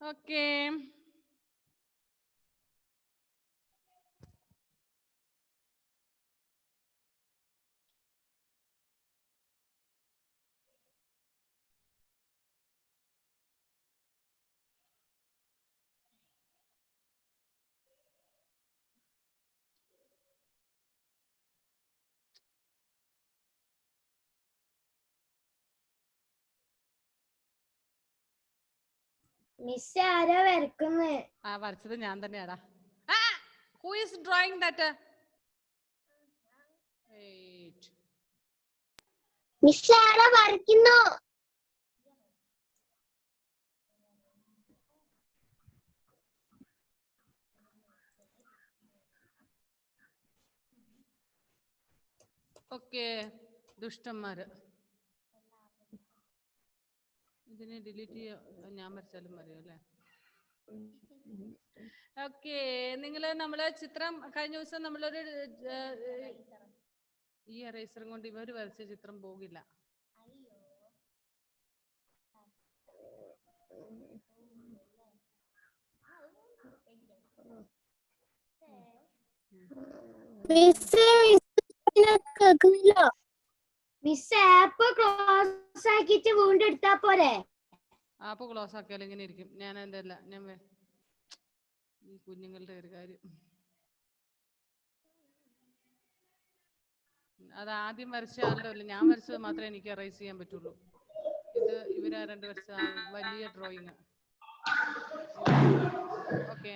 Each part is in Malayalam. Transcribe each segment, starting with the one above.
Okay. മിസ് ആരാ വരക്കുന്നേ? വരച്ചത് ഞാൻ തന്നെയാടാ. Who is drawing that? Wait. Miss ആരാ വരയ്ക്കുന്നു? ഓക്കെ, ദുഷ്ടന്മാര്. ഇതിനെ ഡിലീറ്റ് ചെയ്യാ, ഞാൻ വരച്ചാലും മതിയോ അല്ലേ? ഓക്കെ, നമ്മള് ചിത്രം കഴിഞ്ഞ ദിവസം നമ്മളൊരു ഈ എറേസറും കൊണ്ട് ഇവര് വരച്ച ചിത്രം പോകില്ല. മിസ് ആപ്പ് ക്ലോസ് ആക്കിയിട്ട് വീണ്ടും എടുത്താ പോരെ? ആപ്പ് ക്ലോസ് ആക്കിയാൽ ഇങ്ങനെ ഇരിക്കും. ഞാൻ എൻ്റെ അല്ല, ഈ കുഞ്ഞുങ്ങളുടെ ഒരു കാര്യം. അത് ആദ്യം വരച്ച ആളുടെ അല്ല, ഞാൻ വരച്ചത് മാത്രമേ എനിക്ക് എറേസ് ചെയ്യാൻ പറ്റുള്ളൂ. ഇത് ഇവരാ രണ്ട് വരച്ച വലിയ ഡ്രോയിങ്. ഓക്കെ,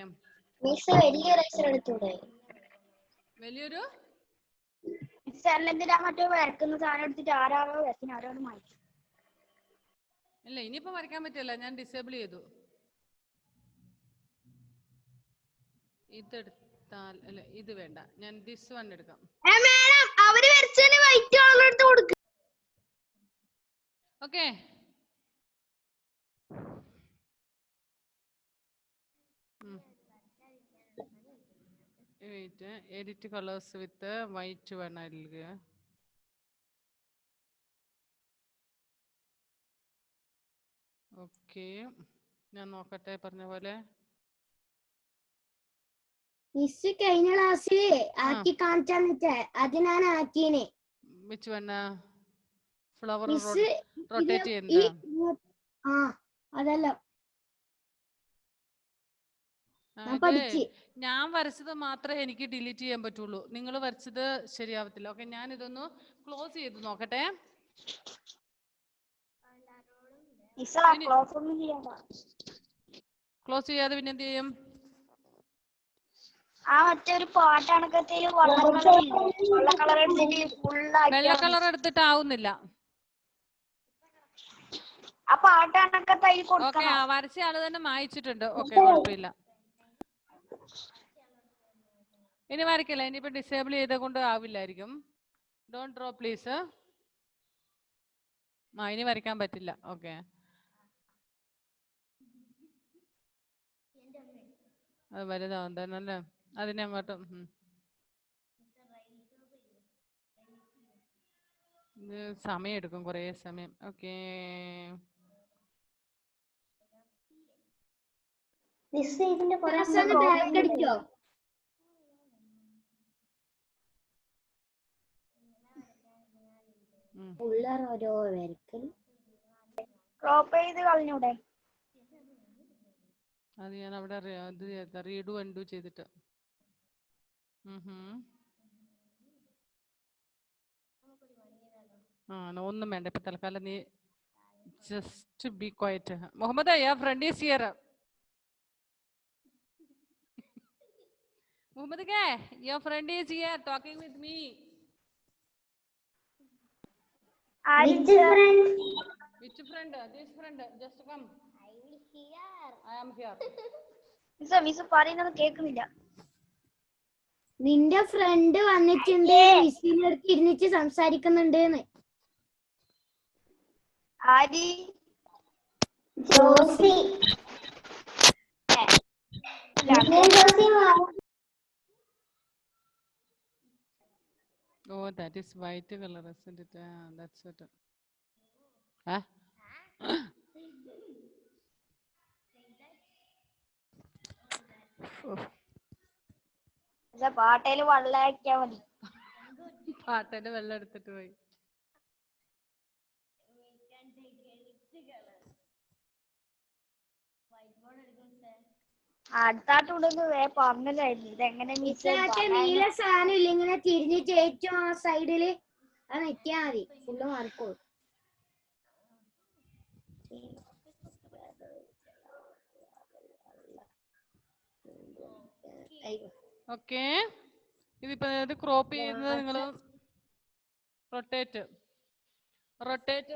വലിയൊരു മറ്റോ വരക്കുന്ന സാധനം എടുത്തിട്ട് ആരാളോ ആരോട് മാറ്റി. ഇല്ല, ഇനിയിപ്പോ വരയ്ക്കാൻ പറ്റില്ല, ഞാൻ ഡിസേബിൾ ചെയ്തു. ഇതെടുത്താൽ അല്ല, ഇത് വേണ്ട, ഞാൻ ദിസ് വൺ എടുക്കാം. ഓക്കെ, എഡിറ്റ് കളേഴ്സ് വിത്ത് വൈറ്റ് വേണം അതിലേക്ക്. ഓക്കെ, ഞാൻ നോക്കട്ടെ പറഞ്ഞ പോലെ. മിസ് കഴിഞ്ഞ ക്ലാസ്സിൽ ആക്കി കാണിച്ചാന്നിട്ട് അത് ഞാൻ ആക്കീനെ. Which one? ഫ്ലവർ റൊട്ടേറ്റ് ചെയ്യുന്നത്. അതല്ല, ഞാൻ വരച്ചത് മാത്രമേ എനിക്ക് ഡിലീറ്റ് ചെയ്യാൻ പറ്റുള്ളൂ. നിങ്ങൾ വരച്ചത് ശരിയാവത്തില്ല. ഓക്കെ, ഞാൻ ഇതൊന്ന് ക്ലോസ് ചെയ്ത് നോക്കട്ടെ. ക്ലോസ് ചെയ്യാതെ പിന്നെ എന്ത് ചെയ്യും? വെള്ള കളർ എടുത്തിട്ട് ആവുന്നില്ല. ഓക്കെ, വരച്ച ആള് തന്നെ മായിച്ചിട്ടുണ്ട്. ഓക്കെ, കുഴപ്പമില്ല. ഇനി വരയ്ക്കില്ല, ഇനിയിപ്പോ ഡിസേബിൾ ചെയ്ത കൊണ്ട് ആവില്ലായിരിക്കും. Don't draw please. ഇനി വരയ്ക്കാൻ പറ്റില്ല. ഓക്കെ, അത് വലുതാവും തന്നെ അല്ലേ, അതിനെ അങ്ങോട്ടും ഇത് സമയം എടുക്കും, കുറേ സമയം. ഓക്കെ, അത് ഞാൻ അവിടെ റീഡു അൺഡു ചെയ്തിട്ട്. ഒന്നും വേണ്ട ഇപ്പൊ തൽക്കാലം. നീ just be quiet. Muhammad, your friend is here. Muhammad, your friend is here talking with me. Which friend? This friend. Just come. I am here. Miss പറയുന്നത് കേൾക്കുന്നില്ല. നിന്റെ ഫ്രണ്ട് വന്നിട്ടുണ്ട്, മിസ്സിന്റെ അടുത്ത് ഇരുന്നിട്ട് സംസാരിക്കുന്നുണ്ട്. ആരി? Josy. Oh, that is white color, isn't it? That's it. പാട്ടയില് വെള്ളാക്കിയാ മതി. പാട്ടയില് വെള്ളം എടുത്തിട്ട് പോയി. അടുത്താട്ടുണ്ടെന്ന് പറഞ്ഞതായിരുന്നു. ഇതെങ്ങനെ നീല സാധനം ഇല്ല, ഇങ്ങനെ തിരിഞ്ഞിട്ട് ഏറ്റവും ആ സൈഡില് അത് നിക്കാ മതി, ഫുള്ള് മാറിക്കോളും. ഓക്കെ, ഇതിപ്പോ ഇത് ക്രോപ്പ് ചെയ്യുന്നത് നിങ്ങൾ റൊട്ടേറ്റ്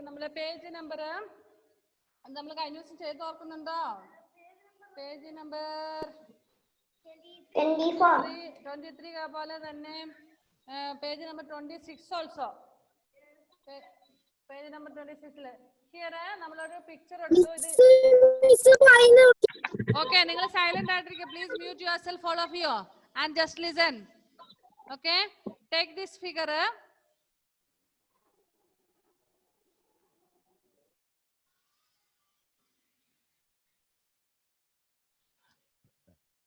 നമ്മളെ പേജ് നമ്പർ നമ്മൾ കഴിഞ്ഞ ദിവസം ചെയ്ത് ഓർക്കുന്നുണ്ടോ? പേജ് നമ്പർ 23 പോലെ തന്നെ page number 26 also. Page number 26 here നമ്മളൊരു പിക്ചർ എടുത്തു. ഓക്കെ, നിങ്ങൾ സൈലന്റ് ആയിട്ടിരിക്കുക. Please mute yourself, all of you, and just listen. Okay, take this figure.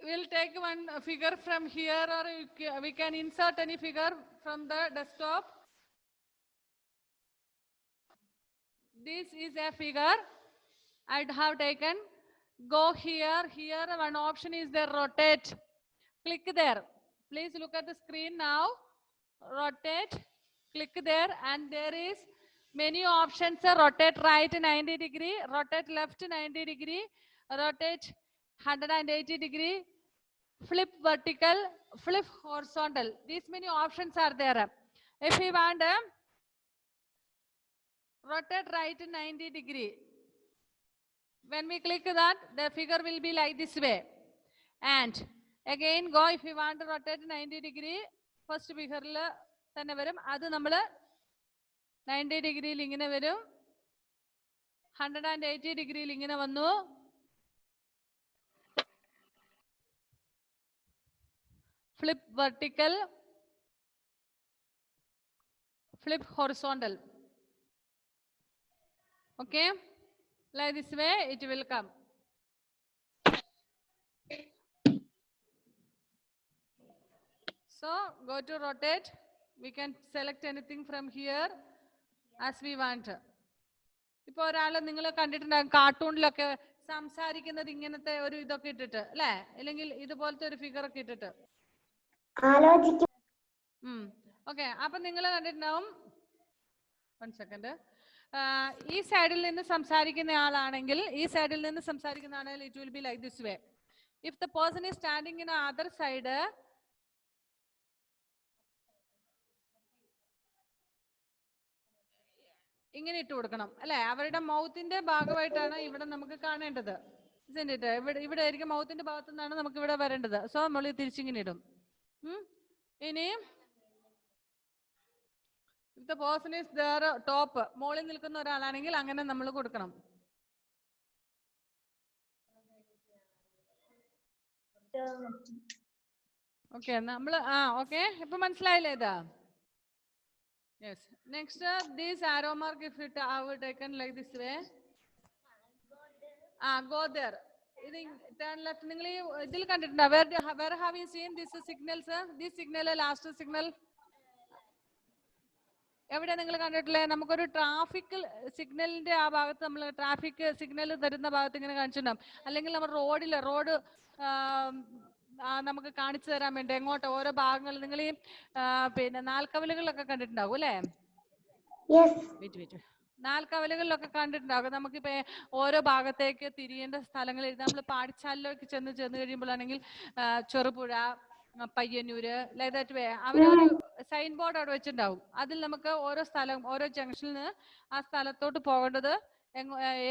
We'll take one figure from here, or we can insert any figure from the desktop. This is a figure I have taken. Go here. Here one option is there, rotate. Click there. Please look at the screen now. Rotate. Click there, and there is many options. Rotate right 90 degree, rotate left 90 degree, rotate 180 degree, flip vertical, flip horizontal. These many options are there. If we want rotate right 90 degree, when we click that, the figure will be like this way. And again go, if we want to rotate 90 degree, first figure തന്നെ വരും. അത് നമ്മൾ 90 ഡിഗ്രിയിൽ ഇങ്ങനെ വരും, 180 ഡിഗ്രിയിൽ ഇങ്ങനെ വന്നു, flip vertical, flip horizontal. Okay, like this way it will come. So go to rotate. We can select anything from here as we want. ഇപ്പോൾ ഒരാൾ നിങ്ങൾ കണ്ടിട്ടുണ്ടാകും കാർട്ടൂണിലൊക്കെ സംസാരിക്കുന്നത് ഇങ്ങനത്തെ ഒരു ഇതൊക്കെ ഇട്ടിട്ട് അല്ലേ, അല്ലെങ്കിൽ ഇതുപോലത്തെ ഒരു ഫിഗർ ഒക്കെ ഇട്ടിട്ട്. ഓക്കെ, അപ്പൊ നിങ്ങൾ കണ്ടിട്ടുണ്ടാവും. 1 സെക്കൻഡ്. ഈ സൈഡിൽ നിന്ന് സംസാരിക്കുന്ന ആളാണെങ്കിൽ it will be like this way. If the person is standing in other side, ഇങ്ങനെ ഇട്ട് കൊടുക്കണം അല്ലെ. അവരുടെ മൗത്തിന്റെ ഭാഗമായിട്ടാണ് ഇവിടെ നമുക്ക് കാണേണ്ടത്. ഇവിടെ ആയിരിക്കും മൗത്തിന്റെ ഭാഗത്തു നിന്നാണ് നമുക്ക് ഇവിടെ വരേണ്ടത്. സോ നമ്മൾ തിരിച്ചിങ്ങനെ ഇടും. ഇനി if the person is there top, മോളിൽ നിൽക്കുന്ന ഒരാളാണെങ്കിൽ അങ്ങനെ നമ്മൾ കൊടുക്കണം. ഓക്കെ, നമ്മൾ ഓക്കെ, ഇപ്പൊ മനസ്സിലായില്ലേ ഇത്? Yes. Next, this arrow mark, if it have taken like this way, go there. Turn left. നിങ്ങൾ ഇതിൽ കണ്ടിട്ടുണ്ടോ? Where have you seen this signals? This signal, last signal. എവിടെ നിങ്ങൾ കണ്ടിട്ടില്ലേ? നമുക്കൊരു ട്രാഫിക് സിഗ്നലിന്റെ ആ ഭാഗത്ത് നമ്മൾ ട്രാഫിക് സിഗ്നൽ തരുന്ന ഭാഗത്ത് ഇങ്ങനെ കാണിച്ചിട്ടുണ്ടാവും. അല്ലെങ്കിൽ നമ്മൾ റോഡ് നമുക്ക് കാണിച്ചു തരാൻ വേണ്ടി എങ്ങോട്ട് ഓരോ ഭാഗങ്ങൾ. നിങ്ങൾ ഈ പിന്നെ നാൽക്കവലുകളിലൊക്കെ കണ്ടിട്ടുണ്ടാവും അല്ലേ? നാൽക്കവലുകളിലൊക്കെ കണ്ടിട്ടുണ്ടാകും. നമുക്കിപ്പോ ഓരോ ഭാഗത്തേക്ക് തിരിയേണ്ട സ്ഥലങ്ങൾ എഴുതാം. നമ്മൾ പാഠശാലയിലേക്ക് ചെന്ന് കഴിയുമ്പോഴാണെങ്കിൽ Cherupuzha, Payyanur, like that way അവരൊരു സൈൻ ബോർഡ് അവിടെ വെച്ചിട്ടുണ്ടാവും. അതിൽ നമുക്ക് ഓരോ സ്ഥലം, ഓരോ ജംഗ്ഷനിൽ നിന്ന് ആ സ്ഥലത്തോട്ട് പോകേണ്ടത്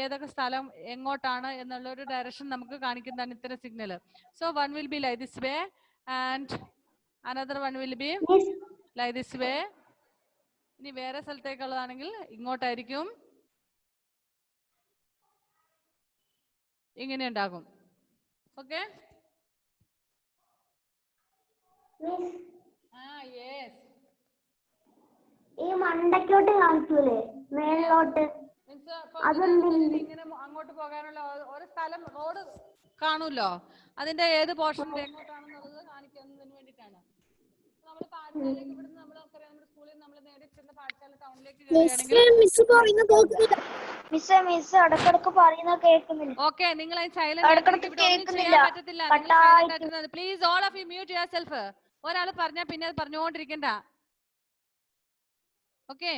ഏതൊക്കെ സ്ഥലം എങ്ങോട്ടാണ് എന്നുള്ള ഒരു ഡയറക്ഷൻ നമുക്ക് കാണിക്കുന്നതാണ് ഇത്തരം signal. So one will be like this way and another one will be like this way. ഇനി വേറെ സ്ഥലത്തേക്കുള്ളതാണെങ്കിൽ ഇങ്ങോട്ടായിരിക്കും, ഇങ്ങനെ ഉണ്ടാകും. ഓക്കെ, ഈ മണ്ടക്കോട്ട് കാണിക്കൂലേ മേലോട്ട്, ഇങ്ങനെ അങ്ങോട്ട് പോകാനുള്ള ഒരു സ്ഥലം റോഡ് കാണൂല്ലോ, അതിന്റെ ഏത് പോർഷൻ എങ്ങോട്ടാണെന്നുള്ളത് കാണിക്കുന്നതിന് വേണ്ടിയിട്ടാണ്. പാഠശാലയിലേക്ക് ഇവിടുന്ന് നമ്മളൊക്കറിയാം നമ്മുടെ സ്കൂളിൽ നമ്മൾ നേരെ ചെന്ന പാഠശാല ടൗണിലേക്ക് കയറുകയാണെങ്കിൽ മിസ് പറയുന്നത് കേൾക്കുന്നില്ല. മിസ് ഇടക്കിടക്ക് പറയുന്നത് കേൾക്കുന്നില്ല. ഓക്കെ നിങ്ങൾ സൈലന്റ് ആയിട്ട് ഇവിടെ ഒന്നും ചെയ്യാൻ പറ്റത്തില്ല. നിങ്ങൾ സൈലന്റ് ആയിട്ട് please all of you mute yourself. ഒരാൾ പറഞ്ഞാൽ പിന്നെ അത് പറഞ്ഞുകൊണ്ടിരിക്കണ്ട. ഓക്കെ,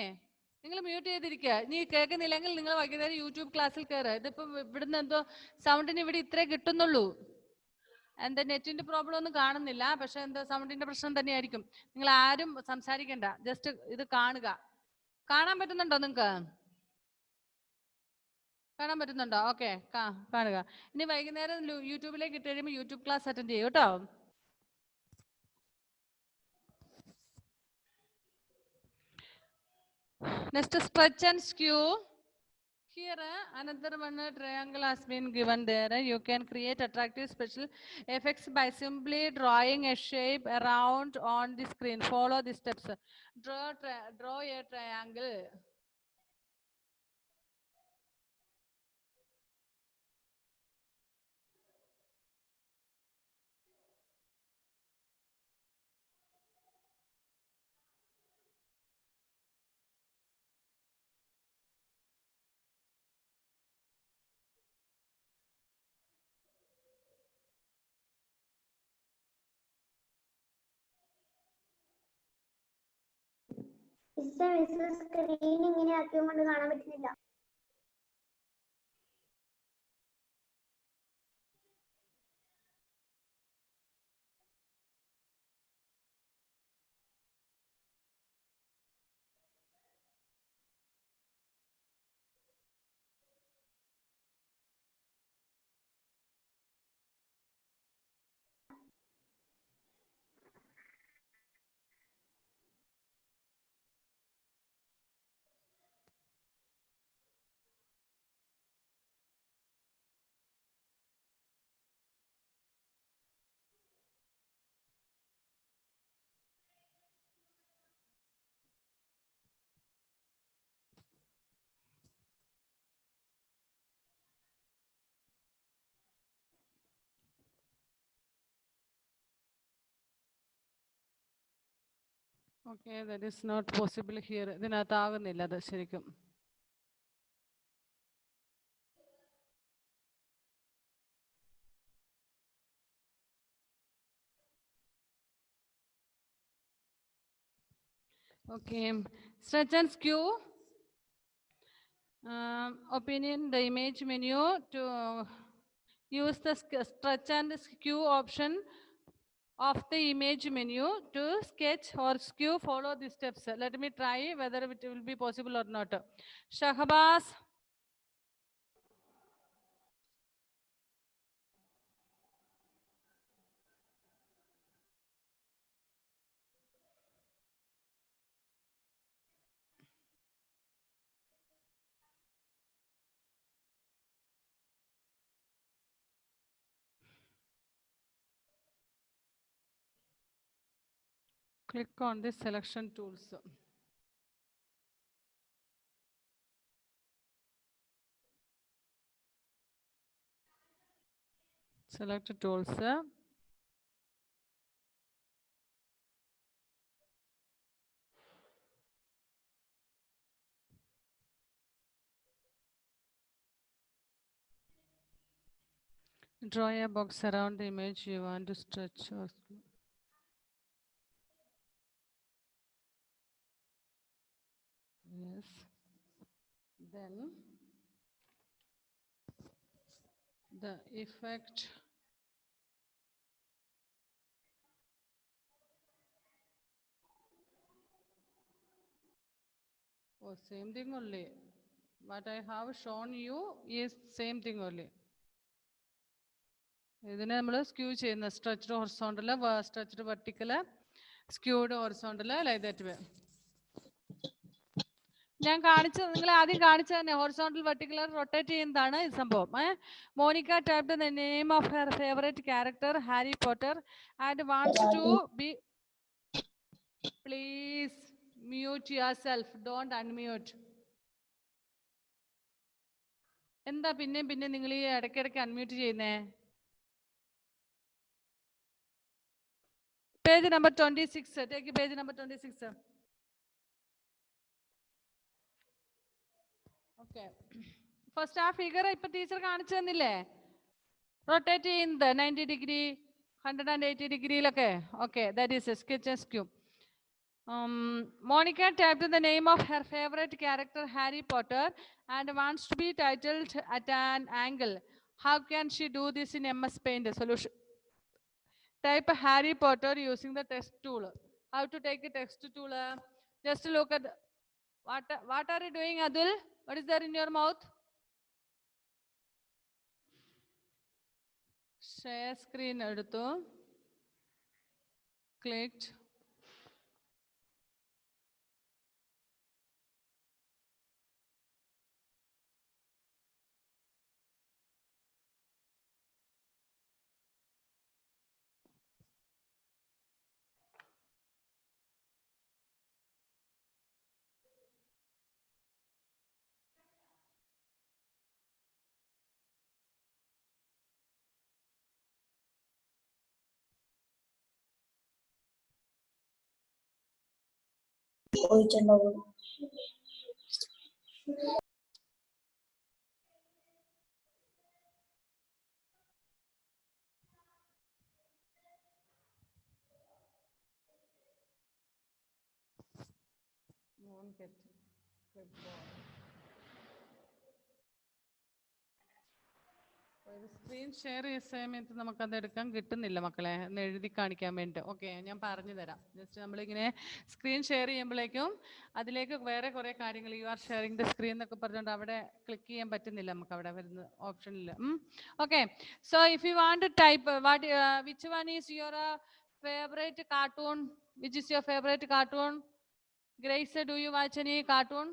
നിങ്ങൾ മ്യൂട്ട് ചെയ്തിരിക്കുക. നീ കേൾക്കുന്നില്ലെങ്കിൽ നിങ്ങൾ വൈകുന്നേരം യൂട്യൂബ് ക്ലാസ്സിൽ കയറുക. ഇതിപ്പോ ഇവിടുന്ന് എന്തോ സൗണ്ടിന് ഇവിടെ ഇത്രേ കിട്ടുന്നുള്ളൂ. എന്താ നെറ്റിന്റെ പ്രോബ്ലം ഒന്നും കാണുന്നില്ല, പക്ഷെ എന്താ സൗണ്ടിന്റെ പ്രശ്നം തന്നെയായിരിക്കും. നിങ്ങൾ ആരും സംസാരിക്കണ്ട, ജസ്റ്റ് ഇത് കാണുക. കാണാൻ പറ്റുന്നുണ്ടോ നിങ്ങൾക്ക്? കാണാൻ പറ്റുന്നുണ്ടോ? ഓക്കെ, കാണുക. ഇനി വൈകുന്നേരം യൂട്യൂബിലേക്ക് ഇട്ട് കഴിയുമ്പോൾ യൂട്യൂബ് ക്ലാസ് അറ്റൻഡ് ചെയ്യും കേട്ടോ. Next, stretch and skew. Here another one triangle has been given there. You can create attractive special effects by simply drawing a shape around on the screen. Follow the steps. Draw a triangle. Screen ഇങ്ങനെ ആക്കിയോണ്ട് കാണാൻ പറ്റുന്നില്ല. Okay, that is not possible here. ഇതിനകത്താകുന്നില്ല അത് ശരിക്കും. Okay, stretch and skew. Opinion, the image menu to use the stretch and skew option of the image menu to sketch or skew. Follow the steps. Let me try whether it will be possible or not. Shahbaz. Click on the selection tools. Select tools. Draw a box around the image you want to stretch or skew. Yes. Then the effect oh, same thing only. What I have shown you is same thing only. ഇതിനെ നമ്മൾ സ്ക്യൂ ചെയ്യുന്ന stretched horizontal, stretched vertical, squid horizontal, like that വേ. ഞാൻ കാണിച്ചത് നിങ്ങളെ ആദ്യം കാണിച്ചത് തന്നെ ഹൊറിസോണ്ടൽ വെർട്ടിക്കുലർ റൊട്ടേറ്റ് ചെയ്യുന്നതാണ് ഈ സംഭവം. Monica typed the name of her favourite character Harry Potter and wants to be. Please mute yourself, don't unmute. എന്താ പിന്നെയും പിന്നെ നിങ്ങൾ ഈ ഇടയ്ക്കിടയ്ക്ക് അൺമ്യൂട്ട് ചെയ്യുന്നേ? Page number 26. Take page number 26. Okay. First ആ figure ഇപ്പൊ ടീച്ചർ കാണിച്ചു തന്നില്ലേ? Rotate ചെയ്യുന്നത് 90 degree, 180 ഡിഗ്രിയിലൊക്കെ. Okay, that is a sketch cube. Monica typed the name of her favorite character Harry Potter and wants to be titled at an angle. How can she do this in MS Paint solution? Type Harry Potter using the text tool. How to take a text tool? Just look at what are you doing, Adul? What is there in your mouth? Share screen eduthu. Clicked. Screen share ചെയ്ത സമയത്ത് നമുക്കത് എടുക്കാൻ കിട്ടുന്നില്ല മക്കളെ, എന്ന് എഴുതി കാണിക്കാൻ വേണ്ടി. ഓക്കെ, ഞാൻ പറഞ്ഞു തരാം. ജസ്റ്റ് നമ്മളിങ്ങനെ സ്ക്രീൻ ഷെയർ ചെയ്യുമ്പോഴേക്കും അതിലേക്ക് വേറെ കുറേ കാര്യങ്ങൾ, you are sharing the screen എന്നൊക്കെ പറഞ്ഞുകൊണ്ട് അവിടെ ക്ലിക്ക് ചെയ്യാൻ പറ്റുന്നില്ല നമുക്ക് അവിടെ വരുന്ന ഓപ്ഷനിൽ. Okay, so if you want type which one is your favourite cartoon? Which is your favourite cartoon? Grace, do you watch any cartoon?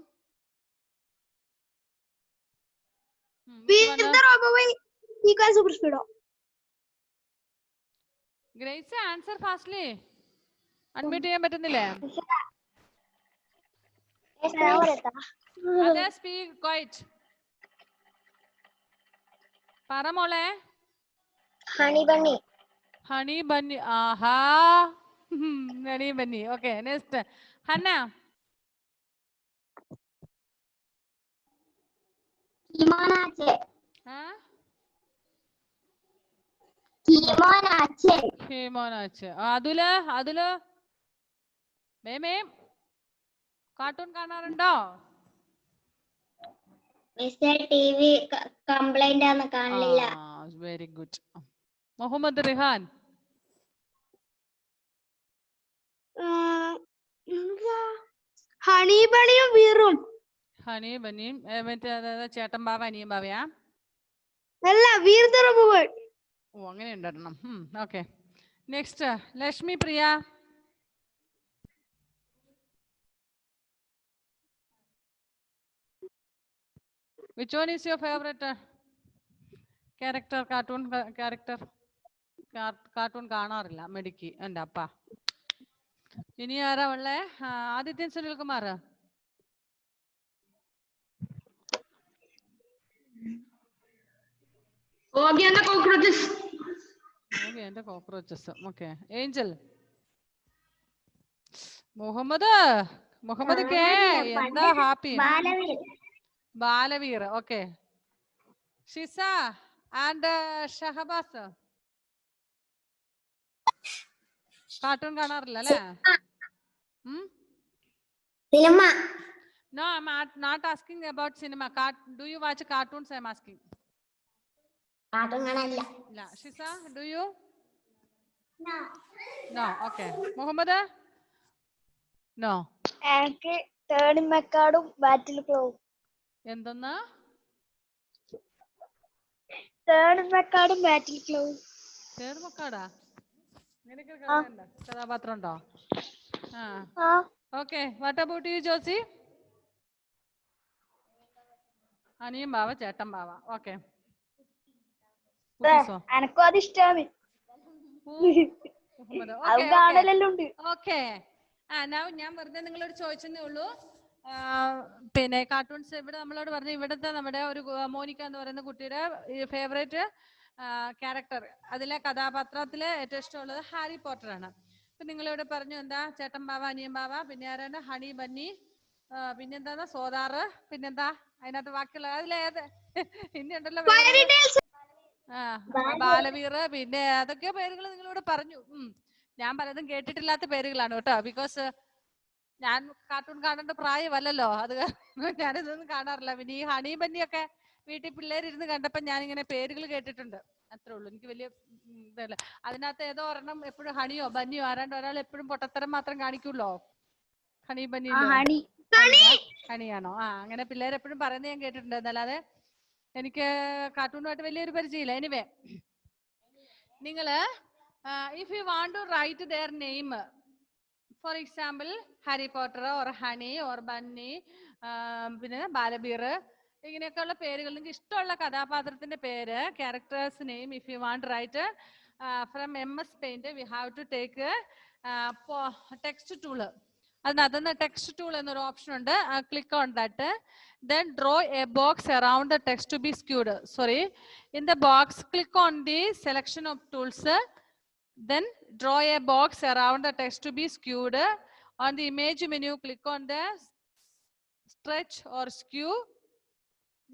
Grace, answer fastly. Unmute ചെയ്യാൻ പറ്റുന്നില്ലേ? അതെ, സ്പീക്ക് ക്വൈറ്റ്. പറ മോളെ. Honey bunny. Honey bunny. ആഹാ, honey bunny. Okay, next Hannah. Athul മേമേം കാർട്ടൂൺ കാണാറുണ്ടോ? ടിവി കംപ്ലൈന്റ് ആണ്, കാണില്ല. Very good. Muhammad Rihan. Honey ബണിയും വീറും. ഹണി ബന്നിയും മറ്റേ ചേട്ടൻ ബാവ അനിയൻ ബാവയാ? അല്ല, വീർതറവുകൾ. ഓ, അങ്ങനെ ഉണ്ടാക്കണം. Okay, next Lakshmi Priya. Which one is your favorite character? Cartoon character? Cartoon കാണാറില്ല മെഡിക്കി എൻ്റെ അപ്പ. ഇനി ആരാ ഉള്ളേ? ആദിത്യൻ സുനിൽകുമാർ. എന്റെ cockroaches. Okay, Angel. Muhammad K. എന്താ happy? Baalveer. Okay, Shiza and Shahbaz. Cartoon കാണാറില്ല അല്ലേ? Cinema. No, I'm not asking about cinema. Do you watch cartoons? I'm asking. Cartoon കാണാനില്ല. ഇല്ല. Shiza, do you? No. Okay. Muhammad? No. എനിക്ക് തേണിമക്കാടും ബാറ്റിൽ ക്ലോവും. എന്തെന്നാ? തേണിമക്കാടും ബാറ്റിൽ ക്ലോവും. തേണിമക്കാടാ? നിനക്ക് കഥാപാത്രം ഉണ്ടോ? Okay, what about you Josy? അനിയൻ ബാവ, ചേട്ടൻ ബാവ. ഓക്കെ, എനക്കും അത് ഇഷ്ടമാണ്. ഓക്കെ. ഞാൻ വെറുതെ നിങ്ങളോട് ചോദിച്ചതേ ഉള്ളൂ. പിന്നെ കാർട്ടൂൺസ് ഇവിടെ നമ്മളോട് പറഞ്ഞു, ഇവിടുത്തെ നമ്മുടെ ഒരു മോനിക്ക എന്ന് പറയുന്ന കുട്ടിയുടെ ഫേവറേറ്റ് ക്യാരക്ടർ, അതിലെ കഥാപാത്രത്തില് ഏറ്റവും ഇഷ്ടമുള്ളത് ഹാരി പോട്ടർ ആണ്. ഇപ്പൊ നിങ്ങളിവിടെ പറഞ്ഞു എന്താ ചേട്ടൻ ബാവ അനിയൻ ബാവ, പിന്നെ ആരാണ് ഹണി ബന്നി, പിന്നെന്താ സോദാറ്, പിന്നെന്താ അതിനകത്ത് ബാക്കിയുള്ള അതിലേത് ഇനി ഉണ്ടല്ലോ ബാലവീർ, പിന്നെ അതൊക്കെയോ പേരുകൾ നിങ്ങളിവിടെ പറഞ്ഞു. ഞാൻ പലതും കേട്ടിട്ടില്ലാത്ത പേരുകളാണ് കേട്ടോ. ബിക്കോസ് ഞാൻ കാർട്ടൂൺ കാണേണ്ട പ്രായമല്ലല്ലോ, അത് ഞാനിതൊന്നും കാണാറില്ല. പിന്നെ ഈ ഹണി ബന്നിയൊക്കെ വീട്ടിൽ പിള്ളേരിരുന്ന് കണ്ടപ്പോ ഞാനിങ്ങനെ പേരുകൾ കേട്ടിട്ടുണ്ട്, അത്രേ ഉള്ളൂ. എനിക്ക് വലിയ ഇതല്ല. അതിനകത്ത് ഏതോ ഒരെണ്ണം എപ്പോഴും ഹണിയോ ബന്നിയോ ആരാണ്ട് ഒരാൾ എപ്പോഴും പൊട്ടത്തരം മാത്രം കാണിക്കുള്ളോ, ഹണി ബന്നി ഹണിയാണോ? അങ്ങനെ പിള്ളേരെപ്പോഴും പറയുന്നത് ഞാൻ കേട്ടിട്ടുണ്ട്. എന്നല്ലാതെ എനിക്ക് കാർട്ടൂണുമായിട്ട് വലിയൊരു പരിചയമില്ല. എനിവേ, നിങ്ങള് if you want to write their name, for example Harry Potter or honey or bunny, പിന്നെ ബാലബീർ, ഇങ്ങനെയൊക്കെയുള്ള പേരുകൾ, നിങ്ങൾക്ക് ഇഷ്ടമുള്ള കഥാപാത്രത്തിന്റെ പേര്, characters name, if you want write from MS Paint, we have to take text tool. അതിനകത്തുനിന്ന് ടെക്സ്റ്റ് ടൂൾ എന്നൊരു ഓപ്ഷൻ ഉണ്ട്. Click on that. Then draw a box around the text to be skewed. Sorry, in the box, click on the selection of tools. Then draw a box around the text to be skewed. On the image menu, click on the stretch or skew.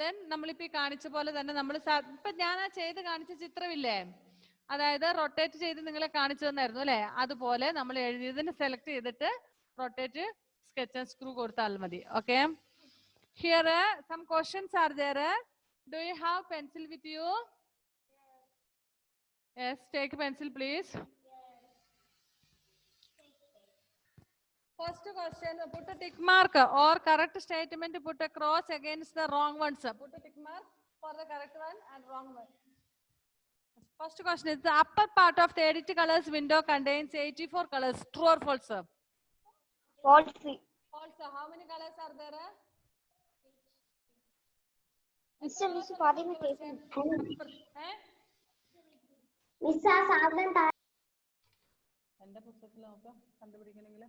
Then നമ്മളിപ്പോ കാണിച്ച പോലെ തന്നെ നമ്മൾ ഇപ്പൊ ഞാൻ ചെയ്ത് കാണിച്ച ചിത്രമില്ലേ, അതായത് റൊട്ടേറ്റ് ചെയ്ത് നിങ്ങളെ കാണിച്ചു തന്നായിരുന്നു അല്ലെ, അതുപോലെ നമ്മൾ എഴുതിയതിന് സെലക്ട് ചെയ്തിട്ട് റൊട്ടേറ്റ് സ്കെച്ച് ആൻഡ് സ്ക്രൂ കൊടുത്താൽ മതി. Okay, here some questions are there. Do you have pencil with you? Yes, take a pencil please. First question, put a tick mark or correct statement, put a cross against the wrong ones. Put a tick mark for the correct one and wrong one. First question is, the upper part of the edit colors window contains 84 colors. True or false? False. False. How many colors are there? Miss, Father, Miss, Miss, എന്റെ പുസ്തകത്തിൽ നോക്കാം കണ്ടുപിടിക്കണമെങ്കിൽ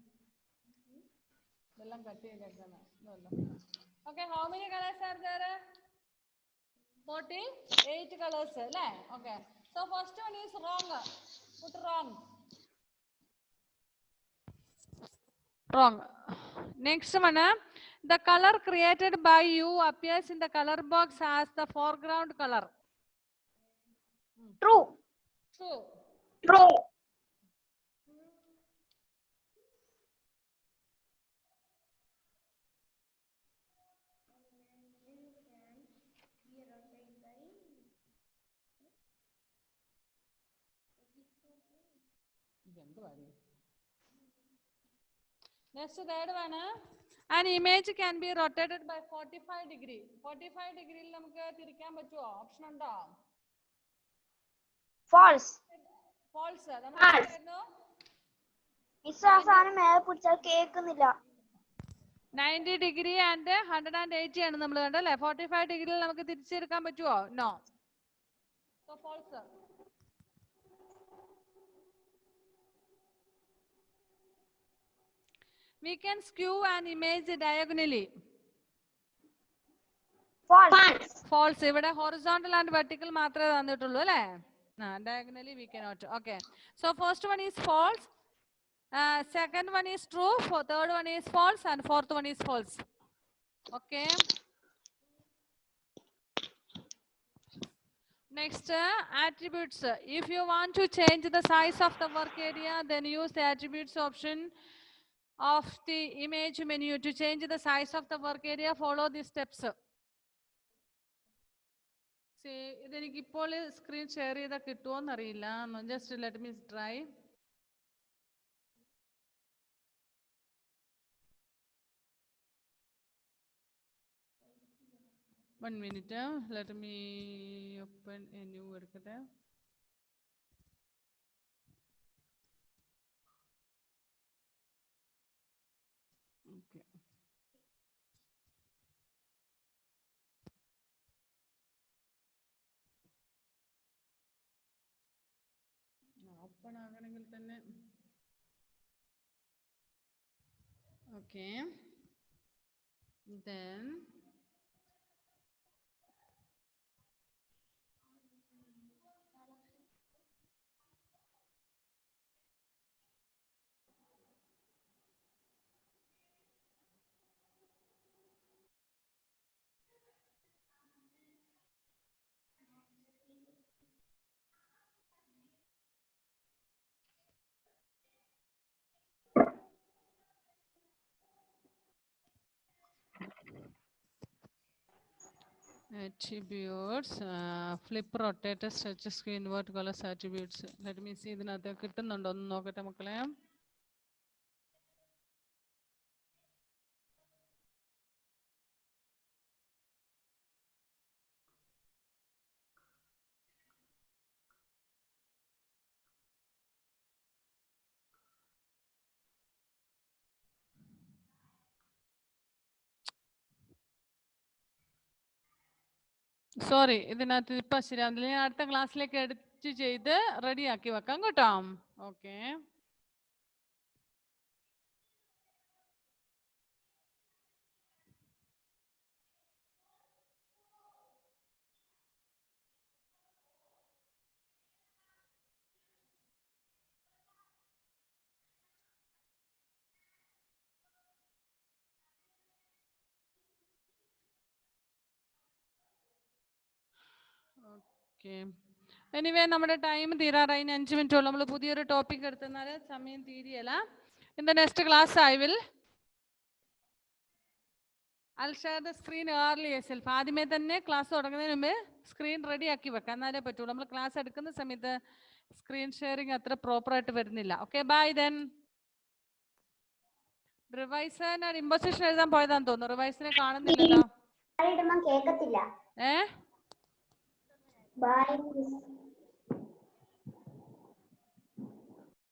ഇതെല്ലാം കട്ട് ചെയ്തേക്കാണ്. Okay, how many colours are there? 48 colours അല്ലേ? Okay, so first one is wrong. Put wrong. Wrong. Next one, the color created by you appears in the color box as the foreground color. True. True. True. Next, third one, an image can be rotated by 45 degree. 45 degree നമുക്ക് തിരിക്കാൻ പറ്റുമോ? ഓപ്ഷൻ ഉണ്ടോ? False. False. Miss, ആ സാധനം മേലെ പിടിച്ചാൽ കേൾക്കുന്നില്ല. 90 ഡിഗ്രി ആൻഡ് 180 ആണ് നമ്മൾ കണ്ടല്ലേ. 45 ഡിഗ്രിയിൽ നമുക്ക് തിരിച്ചെടുക്കാൻ പറ്റുമോ? No. So false. We can skew an image diagonally. False. False. ഇവിടെ horizontal and vertical മാത്രമേ തന്നിട്ടുള്ളൂ അല്ലേ? Diagonally we cannot. Okay. So first one is false. Second one is true. Third one is false, and fourth one is false. Okay. Next, attributes. If you want to change the size of the work area, then use the attributes option of the image menu. To change the size of the work area, follow these steps. See, ഇതെനിക്ക് ഇപ്പോൾ സ്ക്രീൻ ഷെയർ ചെയ്താൽ കിട്ടുമോ എന്നറിയില്ല. Just let me try. One minute. Let me open a new എടുക്കട്ടെ. Okay. ഓപ്പൺ ആകണമെങ്കിൽ തന്നെ. Okay. Then attributes, flip, rotate, stretch, screen, invert, colors, attributes. Let me see ഇതിനകത്ത് കിട്ടുന്നുണ്ടോ ഒന്ന് നോക്കട്ടെ മക്കളെ. സോറി, ഇതിനകത്ത് ഇപ്പൊ ശരിയാവുന്നില്ല. ഞാൻ അടുത്ത ക്ലാസ്സിലേക്ക് എഡിറ്റ് ചെയ്ത് റെഡിയാക്കി വെക്കാം കേട്ടോ. ഓക്കെ. ഓക്കെ. എനിവേ നമ്മുടെ ടൈം തീരാറായി. 5 മിനിറ്റുള്ളൂ. നമ്മൾ പുതിയൊരു ടോപ്പിക് എടുത്തെന്നാൽ സമയം തീരിയല്ല. In the next class I'll share the screen early yourself. ആദ്യമേ തന്നെ ക്ലാസ് തുടങ്ങുന്നതിന് മുമ്പ് സ്ക്രീൻ റെഡി ആക്കി വെക്കാം, എന്നാലേ പറ്റുള്ളൂ. നമ്മൾ ക്ലാസ് എടുക്കുന്ന സമയത്ത് സ്ക്രീൻ ഷെയറിങ് അത്ര പ്രോപ്പറായിട്ട് വരുന്നില്ല. Okay, bye then. റിവൈസിന് ഇമ്പോസിഷൻ എഴുതാൻ പോയതാന്ന് തോന്നുന്നു. റിവൈസിനെ കാണുന്നില്ലല്ലോ. കേക്കത്തില്ല. ബൈ.